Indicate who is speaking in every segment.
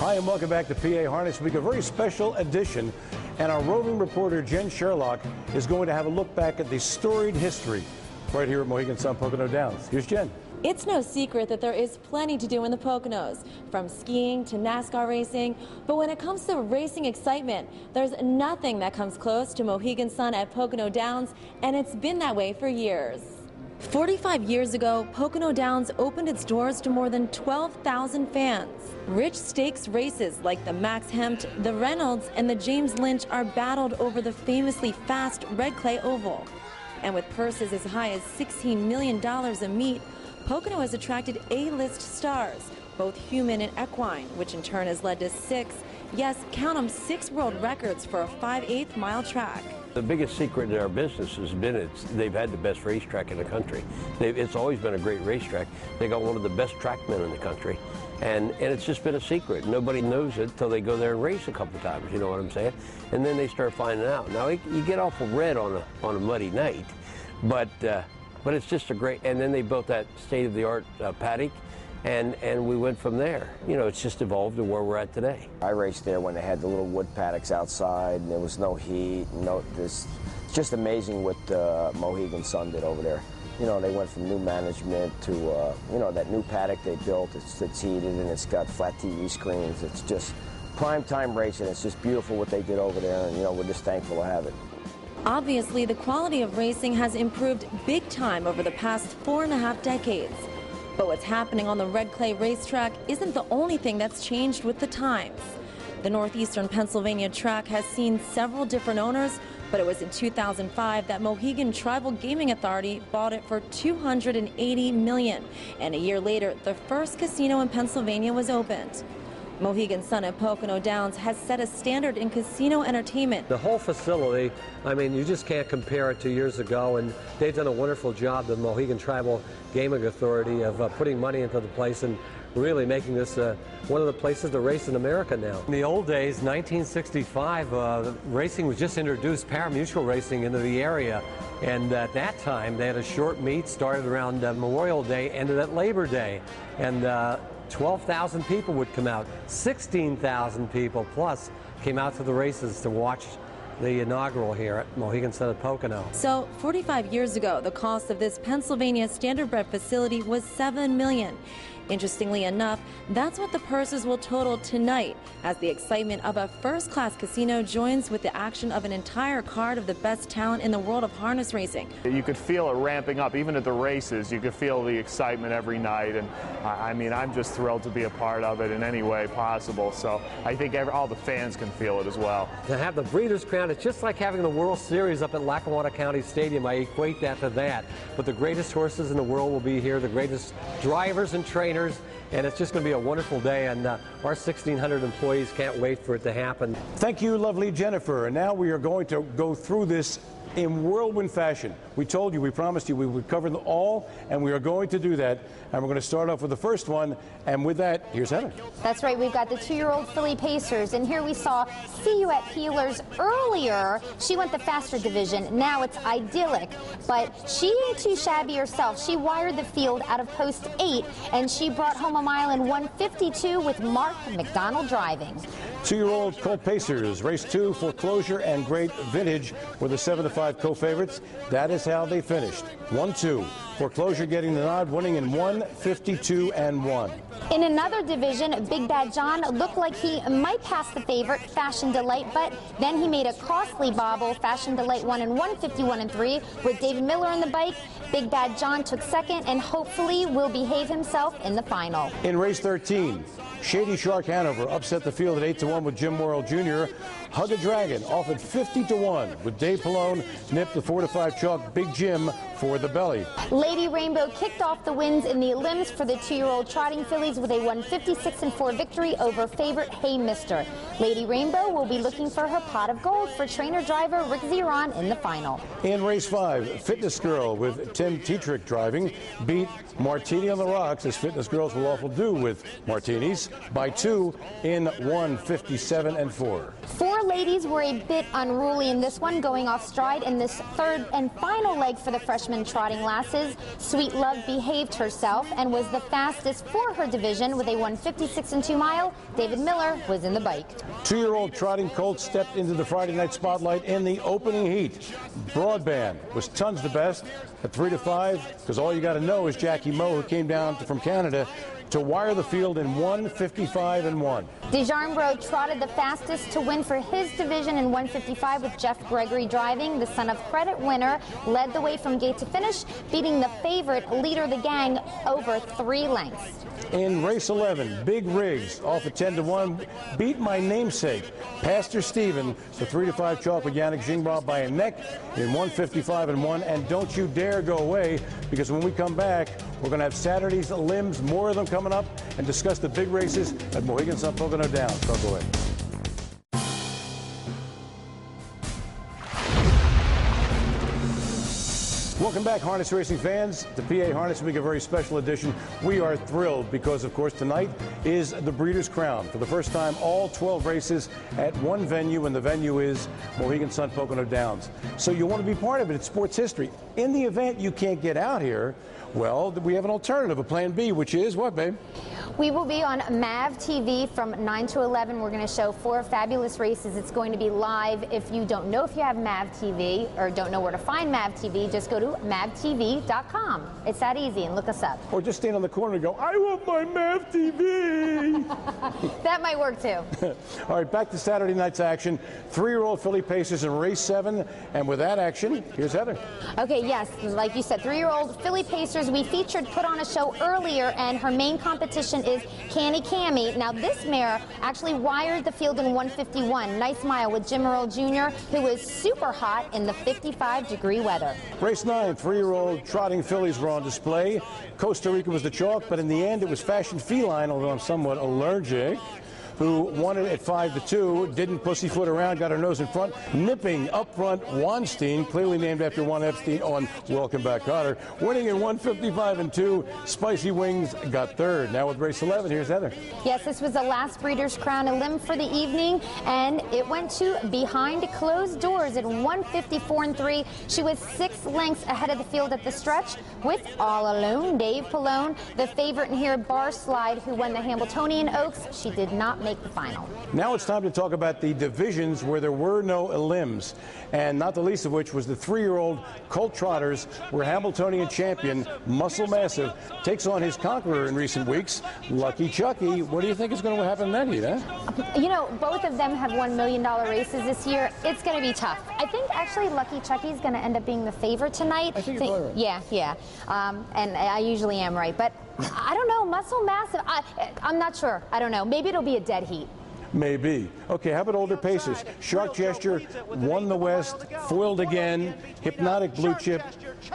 Speaker 1: Hi and welcome back to PA Harness Week, a very special edition. And our roving reporter, Jen Sherlock, is going to have a look back at the storied history right here at Mohegan Sun, Pocono Downs. Here's Jen.
Speaker 2: It's no secret that there is plenty to do in the Poconos, from skiing to NASCAR racing. But when it comes to racing excitement, there's nothing that comes close to Mohegan Sun at Pocono Downs, and it's been that way for years. 45 years ago, Pocono Downs opened its doors to more than 12,000 fans. Rich stakes races like the Max Hempt, the Reynolds, and the James Lynch are battled over the famously fast red clay oval. And with purses as high as $16 million a meet, Pocono has attracted A-list stars, both human and equine, which in turn has led to count them, 6 world records for a 5/8 mile track.
Speaker 3: The biggest secret in our business has been they've had the best racetrack in the country. It's always been a great racetrack. They got one of the best trackmen in the country. And it's just been a secret. Nobody knows it till they go there and race a couple times, you know what I'm saying? And then they start finding out. Now, you get awful red on a muddy night, but it's just a great, and then they built that state-of-the-art paddock, and we went from there. You know, it's just evolved to where we're at today.
Speaker 4: I raced there when they had the little wood paddocks outside, and there was no heat. It's just amazing what Mohegan Sun did over there. You know, they went from new management to, you know, that new paddock they built. It's heated and it's got flat TV screens. It's just prime time racing. It's just beautiful what they did over there, and, you know, we're just thankful to have it.
Speaker 2: Obviously, the quality of racing has improved big time over the past 4.5 decades. But what's happening on the red clay racetrack isn't the only thing that's changed with the times. The northeastern Pennsylvania track has seen several different owners, but it was in 2005 that Mohegan Tribal Gaming Authority bought it for $280 million. And a year later, the first casino in Pennsylvania was opened. Mohegan Sun at Pocono Downs has set a standard in casino entertainment.
Speaker 5: The whole facility, I mean, you just can't compare it to years ago, and they've done a wonderful job, the Mohegan Tribal Gaming Authority, of putting money into the place and really making this one of the places to race in America now. In the old days, 1965, racing was just introduced, parimutuel racing, into the area. And at that time, they had a short meet, started around Memorial Day, ended at Labor Day. And 12,000 people would come out. 16,000 people plus came out to the races to watch the inaugural here at Mohegan Sun at Pocono.
Speaker 2: So 45 years ago, the cost of this Pennsylvania standardbred facility was $7 million. Interestingly enough, that's what the purses will total tonight, as the excitement of a first-class casino joins with the action of an entire card of the best talent in the world of harness racing.
Speaker 6: You could feel it ramping up, even at the races. You could feel the excitement every night, and I mean, I'm just thrilled to be a part of it in any way possible. So I think all the fans can feel it as well.
Speaker 5: To have the Breeders' Crown, it's just like having the World Series up at Lackawanna County Stadium. I equate that to that. But the greatest horses in the world will be here, the greatest drivers and trainers. And it's just going to be a wonderful day, and our 1,600 employees can't wait for it to happen.
Speaker 1: Thank you, lovely Jennifer. And now we are going to go through this in whirlwind fashion. We told you, we promised you we would cover them all, and we are going to do that. And we're going to start off with the first one, and with that, here's Heather.
Speaker 7: That's right, we've got the 2-year-old filly Pacers, and here we saw See You at Peelers earlier. She went the faster division. Now it's idyllic, but she ain't too shabby herself. She wired the field out of post 8, and she brought home a mile in 1:52 with Mark McDonald driving.
Speaker 1: 2-year-old Colt Pacers, race 2, Foreclosure and Great Vintage were the 7-5 co-favorites. That is how they finished. 1-2. Foreclosure getting the nod, winning in 1:52.1.
Speaker 7: In another division, Big Bad John looked like he might pass the favorite, Fashion Delight, but then he made a costly bobble. Fashion Delight won in 1:51.3 with David Miller on the bike. Big Bad John took second and hopefully will behave himself in the final.
Speaker 1: In race 13, Shady Shark Hanover upset the field at 8-1 with Jim Morrill Jr. Hug a Dragon off at 50-1 with Dave Pallone nipped the 4-5 chalk Big Jim for the belly.
Speaker 7: Lady Rainbow kicked off the wins in the limbs for the 2-year-old trotting fillies with a 156-4 victory over favorite Hey Mister. Lady Rainbow will be looking for her pot of gold for trainer-driver Rick Zeron in the final.
Speaker 1: In race 5, Fitness Girl with Tim Tetrick driving beat Martini on the Rocks, as Fitness Girls will often do with martinis, by 2 in 1:57.4.
Speaker 7: 4 ladies were a bit unruly in this one, going off stride in this third and final leg for the freshman trotting lasses. Sweet Love behaved herself and was the fastest for her division with a 1:56 and 2 mile. David Miller was in the bike.
Speaker 1: 2-year-old trotting colt stepped into the Friday night spotlight in the opening heat. Broadband was tons the best at 3 to 5, because all you got to know is Jackie Moe, who came down from Canada to wire the field in 1:55 and 1.
Speaker 7: DeJarnbro trotted the fastest to win for his division in 1:55 with Jeff Gregory driving. The son of credit winner led the way from gate to finish, beating the favorite leader of the gang over 3 lengths.
Speaker 1: In race 11, Big Riggs off at 10 to 1 beat my namesake, Pastor Stephen, the 3 to 5 chalk with Yannick Gingras by a neck in 1:55 and 1. And don't you dare go away, because when we come back, we're going to have Saturday's limbs, more of them coming up, and discuss the big races at Mohegan Sun, Pocono Downs. Don't go away. Welcome back, harness racing fans, to PA HarnessWeek, a very special edition. We are thrilled because, of course, tonight is the Breeders' Crown. For the first time, all 12 races at one venue, and the venue is Mohegan Sun, Pocono Downs. So you want to be part of it. It's sports history. In the event you can't get out here, well, we have an alternative, a plan B, which is what, babe?
Speaker 7: We will be on MAV TV from 9 to 11. We're going to show 4 fabulous races. It's going to be live. If you don't know if you have MAV TV or don't know where to find MAV TV, just go to mavtv.com. It's that easy, and look us up.
Speaker 1: Or just stand on the corner and go, I want my MAV TV.
Speaker 7: That might work too.
Speaker 1: All right, back to Saturday night's action. 3-year-old filly paces in race 7. And with that action, here's Heather.
Speaker 7: Okay, yes, like you said, 3-year-old filly pacers. We featured put on a show earlier, and her main competition is Canny Cammy. Now, this mare actually wired the field in 1:51. Nice mile with Jim Earl Jr., who was super hot in the 55-degree weather.
Speaker 1: Race 9, 3-year-old trotting fillies were on display. Costa Rica was the chalk, but in the end, it was Fashion Feline, although I'm somewhat allergic, who won it at 5 to 2, didn't pussyfoot around, got her nose in front, nipping up front Weinstein, clearly named after Juan Epstein on Welcome Back, Kotter, winning in 1:55 and 2. Spicy Wings got 3rd. Now with race 11, here's Heather.
Speaker 7: Yes, this was the last Breeders' Crown, a limb for the evening, and it went to behind closed doors at 1:54 and 3. She was 6 lengths ahead of the field at the stretch with all alone Dave Pallone, the favorite in here, Bar Slide, who won the Hambletonian Oaks. She did not make the final.
Speaker 1: Now it's time to talk about the divisions where there were no limbs, and not the least of which was the 3-year-old colt trotters, where Hambletonian champion Muscle Massive takes on his conqueror in recent weeks, Lucky Chucky. What do you think is going to happen in that heat, huh?
Speaker 7: You know, both of them have $1 million races this year. It's going to be tough. I think actually Lucky Chucky is going to end up being the favorite tonight.
Speaker 1: I think you're probably right.
Speaker 7: Yeah. And I usually am right, but I don't know. Muscle Massive, I'm not sure. I don't know. Maybe it'll be a dead heat.
Speaker 1: Maybe. Okay, how about older pacers? Shark Gesture won the West, foiled again. Hypnotic Blue Chip.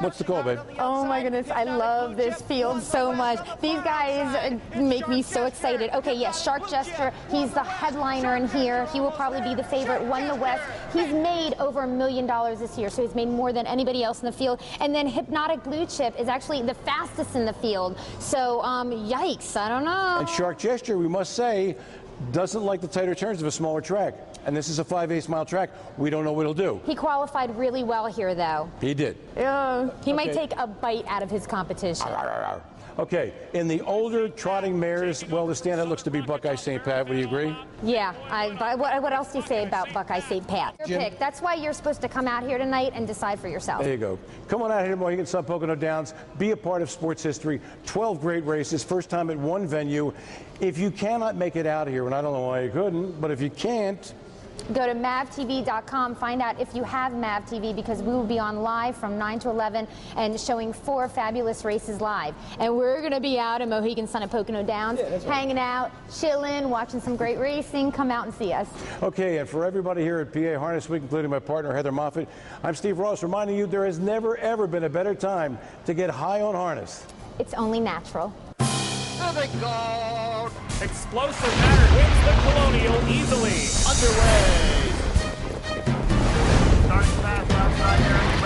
Speaker 1: What's the call, babe?
Speaker 7: Oh my goodness, I love this field so much. These guys make me so excited. Okay, yes, Shark Gesture, he's the headliner in here. He will probably be the favorite, won the West. He's made over $1 million this year, so he's made more than anybody else in the field. And then Hypnotic Blue Chip is actually the fastest in the field. So, yikes, I don't know.
Speaker 1: And Shark Gesture, we must say, doesn't like the tighter turns of a smaller track. And this is a 5/8 mile track. We don't know what he'll do.
Speaker 7: He qualified really well here, though.
Speaker 1: He did.
Speaker 7: He might take a bite out of his competition.
Speaker 1: Okay, in the older trotting mares, well, the standout looks to be Buckeye St. Pat. Would you agree?
Speaker 7: Yeah. What else do you say about Buckeye St. Pat? Your pick. That's why you're supposed to come out here tonight and decide for yourself.
Speaker 1: There you go. Come on out here to Mohegan Sun, Pocono Downs. Be a part of sports history. 12 great races. First time at one venue. If you cannot make it out here, and I don't know why you couldn't, but if you can't,
Speaker 7: go to mavtv.com, find out if you have MAV TV, because we will be on live from 9 to 11 and showing 4 fabulous races live. And we're going to be out in Mohegan Sun at Pocono Downs, hanging out, chilling, watching some great racing. Come out and see us.
Speaker 1: Okay, and for everybody here at PA HarnessWeek, including my partner Heather Moffett, I'm Steve Ross, reminding you there has never, ever been a better time to get high on harness.
Speaker 7: It's only natural.
Speaker 8: There they go. Explosive Matter wins the Colonial easily. Underway. Starting fast outside here.